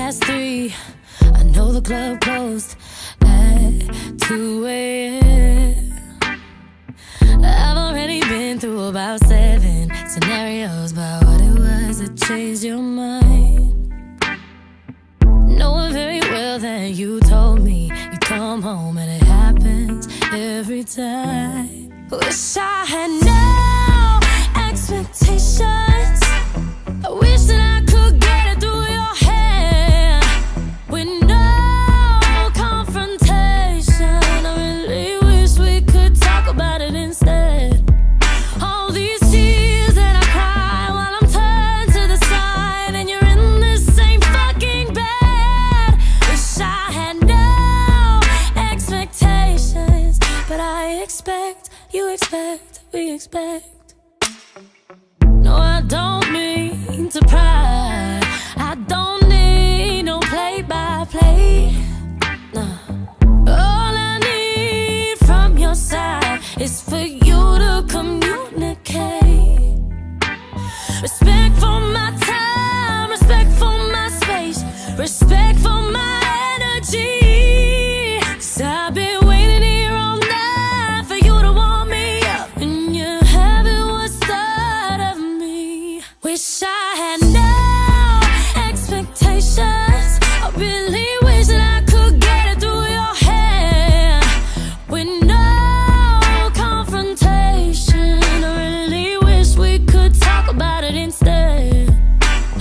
past 3. I know the club closed at 2 a.m. I've already been through about 7 scenarios about what it was that changed your mind. Knowing very well that you told me you come home and it happens every time. Wish I had no expectations. I wish that I could get it through your head with no confrontation. I really wish we could talk about it instead. All these tears that I cry while I'm turned to the side and you're in the same fucking bed. Wish I had no expectations, but I expect, you expect, we expect. No, I don't mean to pry. I don't need no play-by-play. No. All I need from your side is for you to communicate. Respect for my time, respect for my space, respect for my energy. 'Cause I've been waiting here all night for you to warm me up, and you haven't what's thought of me. Wish I had no expectations. I really wish that I could get it through your head with no confrontation. I really wish we could talk about it instead.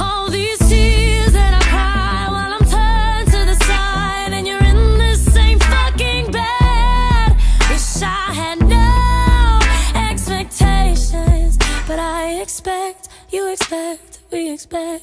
All these tears that I cry while I'm turned to the side and you're in the same fucking bed. Wish I had no expectations, but I expect, you expect, we expect.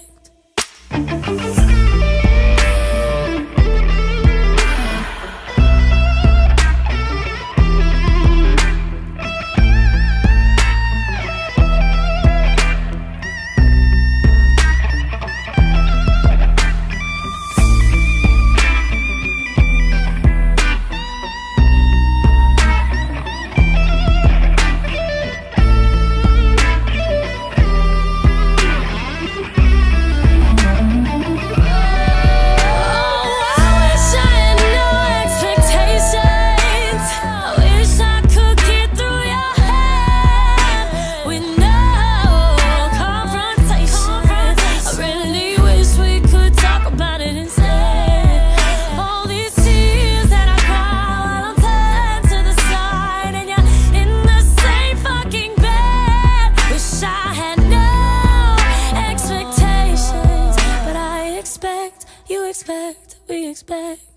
You expect, we expect.